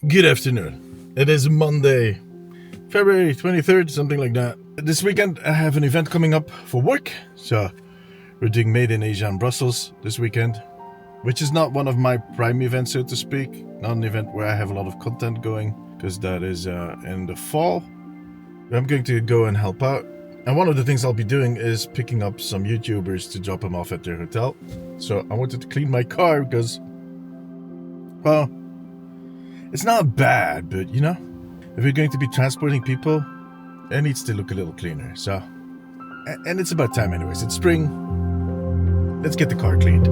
Good afternoon. It is Monday, February 23rd, something like that. This weekend I have an event coming up for work, so we're doing Made in Asia in Brussels this weekend, which is not one of my prime events, so to speak. Not an event where I have a lot of content going, because that is in the fall. I'm going to go and help out. And one of the things I'll be doing is picking up some YouTubers to drop them off at their hotel. So I wanted to clean my car because, well, it's not bad, but you know, if we're going to be transporting people, it needs to look a little cleaner. So, and it's about time anyways. It's spring. Let's get the car cleaned.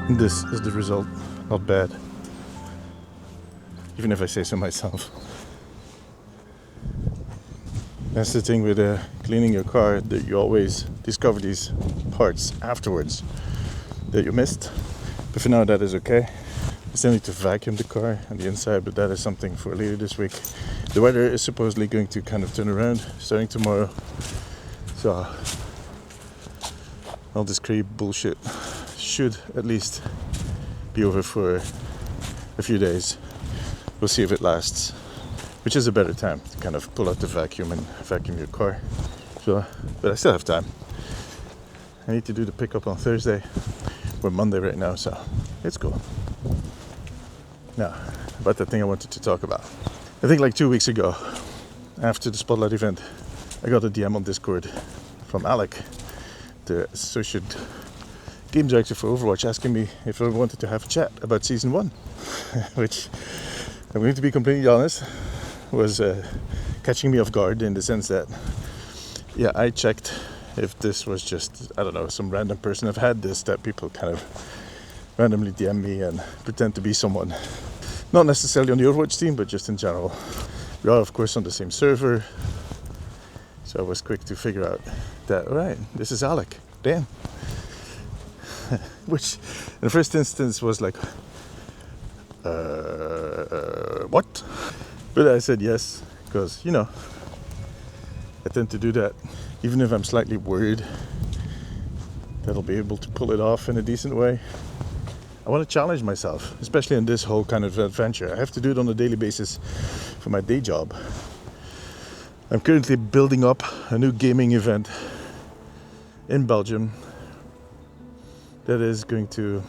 This is the result. Not bad. Even if I say so myself. That's the thing with cleaning your car, that you always discover these parts afterwards that you missed. But for now that is okay. I still need to vacuum the car on the inside, but that is something for later this week. The weather is supposedly going to kind of turn around starting tomorrow. So all this crazy bullshit should at least be over for a few days. We'll see if it lasts, which is a better time to kind of pull out the vacuum and vacuum your car. So, but I still have time. I need to do the pickup on Thursday. We're Monday right now, so let's go. Now, about the thing I wanted to talk about. I think like 2 weeks ago, after the Spotlight event, I got a DM on Discord from Alec, the associate game director for Overwatch, asking me if I wanted to have a chat about season 1, which, I'm going to be completely honest, was catching me off guard in the sense that, yeah, I checked if this was just, I don't know, some random person. I've had this, that people kind of randomly DM me and pretend to be someone, not necessarily on the Overwatch team, but just in general. We are, of course, on the same server, so I was quick to figure out that, alright, this is Alec, damn. Which in the first instance was like, what? But I said yes, because, you know, I tend to do that, even if I'm slightly worried that I'll be able to pull it off in a decent way. I want to challenge myself, especially in this whole kind of adventure. I have to do it on a daily basis for my day job. I'm currently building up a new gaming event in Belgium that is going to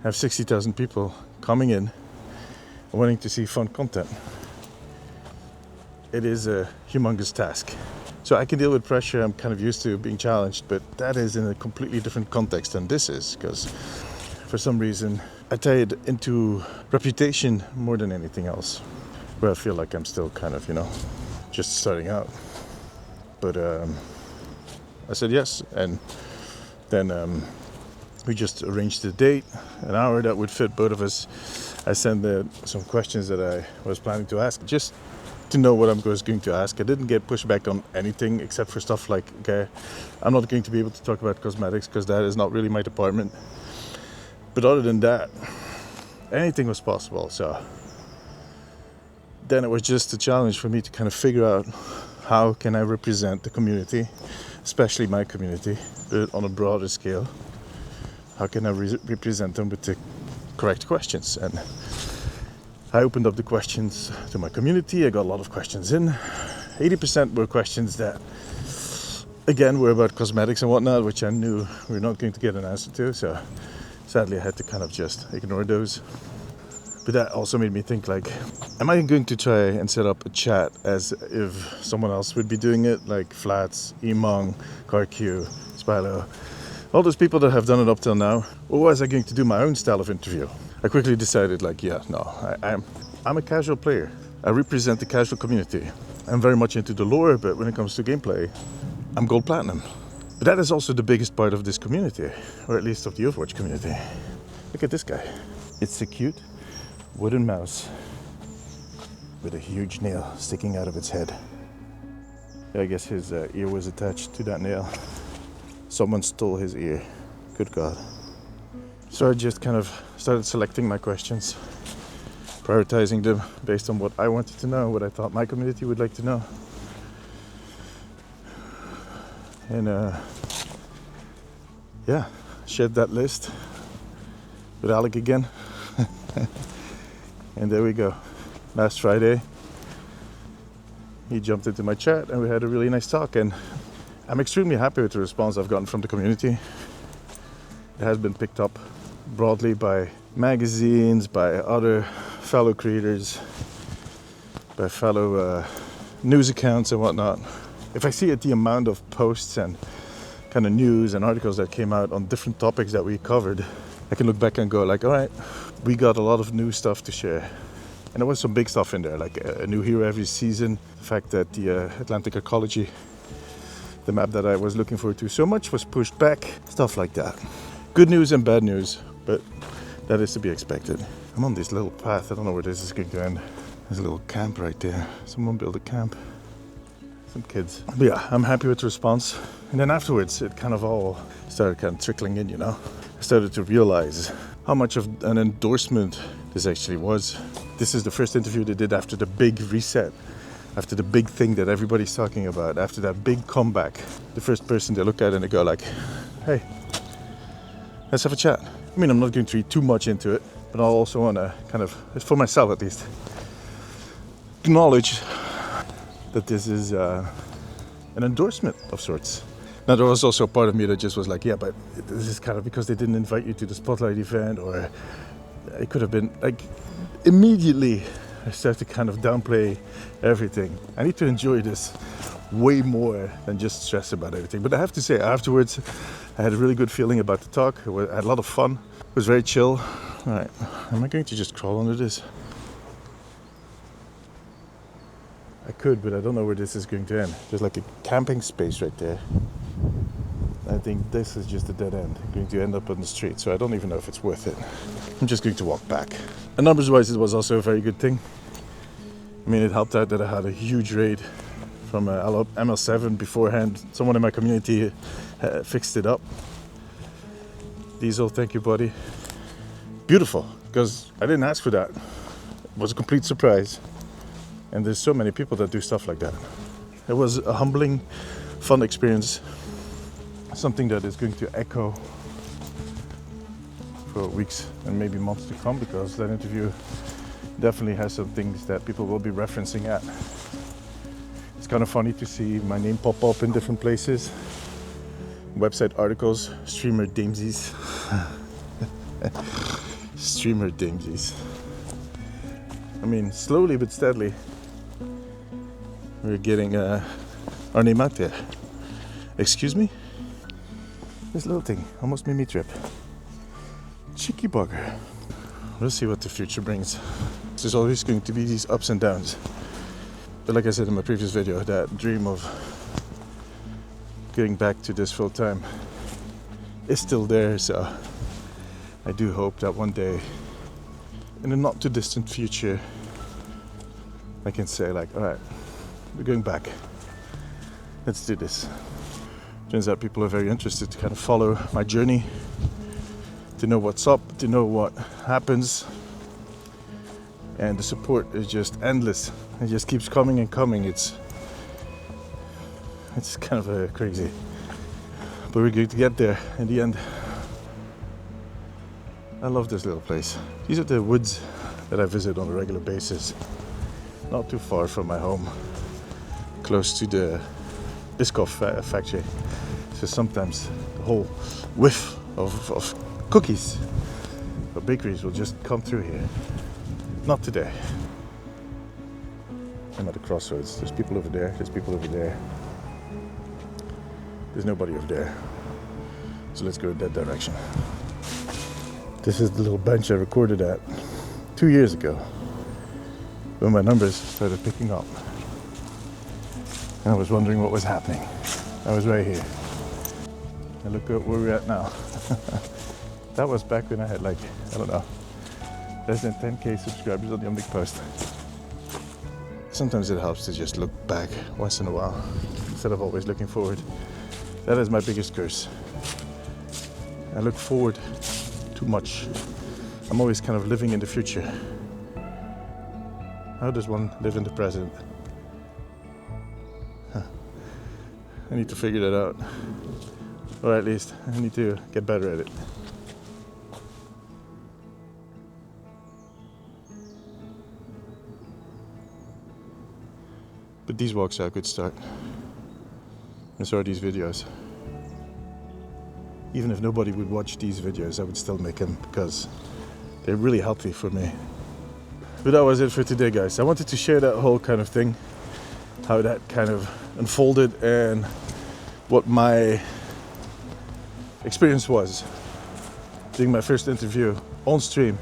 have 60,000 people coming in and wanting to see fun content. It is a humongous task. So I can deal with pressure, I'm kind of used to being challenged, but that is in a completely different context than this is, because for some reason I tie it into reputation more than anything else, where I feel like I'm still kind of, you know, just starting out. But I said yes, and then we just arranged the date, an hour that would fit both of us. I sent some questions that I was planning to ask, just to know what I was going to ask. I didn't get pushback on anything except for stuff like, okay, I'm not going to be able to talk about cosmetics because that is not really my department. But other than that, anything was possible. So then it was just a challenge for me to kind of figure out how can I represent the community, especially my community, but on a broader scale. How can I represent them with the correct questions. And I opened up the questions to my community. I got a lot of questions in. 80% were questions that, again, were about cosmetics and whatnot, which I knew we were not going to get an answer to. So sadly, I had to kind of just ignore those. But that also made me think, like, am I going to try and set up a chat as if someone else would be doing it, like Flats, Emong, CarQ, Spilo, all those people that have done it up till now? Or was I going to do my own style of interview? I quickly decided, like, yeah, no, I'm a casual player. I represent the casual community. I'm very much into the lore, but when it comes to gameplay, I'm gold platinum. But that is also the biggest part of this community, or at least of the Overwatch community. Look at this guy. It's a cute wooden mouse with a huge nail sticking out of its head. Yeah, I guess his ear was attached to that nail. Someone stole his ear. Good God. So I just kind of started selecting my questions, prioritizing them based on what I wanted to know, what I thought my community would like to know. And yeah, shared that list with Alec again. And there we go. Last Friday, he jumped into my chat and we had a really nice talk. And I'm extremely happy with the response I've gotten from the community. It has been picked up broadly by magazines, by other fellow creators, by fellow news accounts and whatnot. If I see the amount of posts and kind of news and articles that came out on different topics that we covered, I can look back and go like, all right, we got a lot of new stuff to share. And there was some big stuff in there, like a new hero every season, the fact that the Atlantic ecology, the map that I was looking forward to so much, was pushed back, stuff like that. Good news and bad news, but that is to be expected. I'm on this little path, I don't know where this is going to end. There's a little camp right there. Someone built a camp. Some kids. But yeah, I'm happy with the response. And then afterwards, it kind of all started kind of trickling in, you know. I started to realize how much of an endorsement this actually was. This is the first interview they did after the big reset, after the big thing that everybody's talking about, after that big comeback. The first person they look at and they go like, hey, let's have a chat. I mean, I'm not going to read too much into it, but I also want to kind of, for myself at least, acknowledge that this is an endorsement of sorts. Now, there was also a part of me that just was like, yeah, but this is kind of because they didn't invite you to the Spotlight event, or it could have been like, immediately I start to kind of downplay everything. I need to enjoy this way more than just stress about everything. But I have to say, afterwards, I had a really good feeling about the talk. I had a lot of fun. It was very chill. All right, am I going to just crawl under this? I could, but I don't know where this is going to end. There's like a camping space right there. I think this is just a dead end. I'm going to end up on the street, so I don't even know if it's worth it. I'm just going to walk back. And numbers-wise, it was also a very good thing. I mean, it helped out that I had a huge raid from ML7 beforehand. Someone in my community fixed it up. Diesel, thank you, buddy. Beautiful, because I didn't ask for that. It was a complete surprise. And there's so many people that do stuff like that. It was a humbling, fun experience. Something that is going to echo for weeks and maybe months to come, because that interview definitely has some things that people will be referencing at. It's kind of funny to see my name pop up in different places. Website articles, streamer Deemzies. Streamer Deemzies. I mean, slowly but steadily, we're getting our name out there. Excuse me? This little thing almost made me trip. Cheeky bugger. We'll see what the future brings. There's always going to be these ups and downs. But like I said in my previous video, that dream of getting back to this full time is still there. So I do hope that one day, in a not too distant future, I can say like, all right, we're going back. Let's do this. Turns out people are very interested to kind of follow my journey, to know what's up, to know what happens. And the support is just endless. It just keeps coming and coming. It's kind of crazy. But we're going to get there in the end. I love this little place. These are the woods that I visit on a regular basis. Not too far from my home, close to the Biscoff factory. So sometimes the whole whiff of cookies or bakeries will just come through here. Not today. I'm at the crossroads. There's people over there, there's people over there. There's nobody over there. So let's go in that direction. This is the little bench I recorded at 2 years ago when my numbers started picking up. And I was wondering what was happening. I was right here. And look at where we're at now. That was back when I had like, I don't know, less than 10k subscribers on the Omnic post. Sometimes it helps to just look back once in a while instead of always looking forward. That is my biggest curse. I look forward too much. I'm always kind of living in the future. How does one live in the present? I need to figure that out. Or at least I need to get better at it. But these walks are a good start. And so are these videos. Even if nobody would watch these videos, I would still make them because they're really healthy for me. But that was it for today, guys. I wanted to share that whole kind of thing, how that kind of unfolded and what my experience was doing my first interview on stream.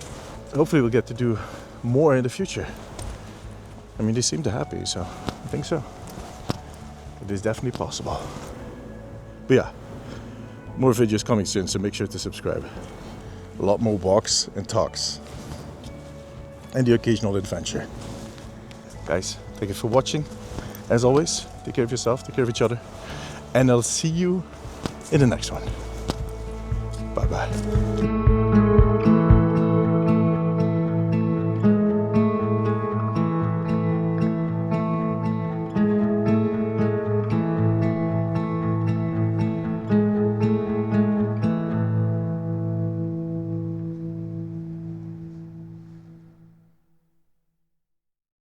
Hopefully we'll get to do more in the future. I mean, they seem happy, so I think so. It is definitely possible. But yeah, more videos coming soon, so make sure to subscribe. A lot more walks and talks. And the occasional adventure. Guys, thank you for watching. As always, take care of yourself, take care of each other. And I'll see you in the next one. Bye bye.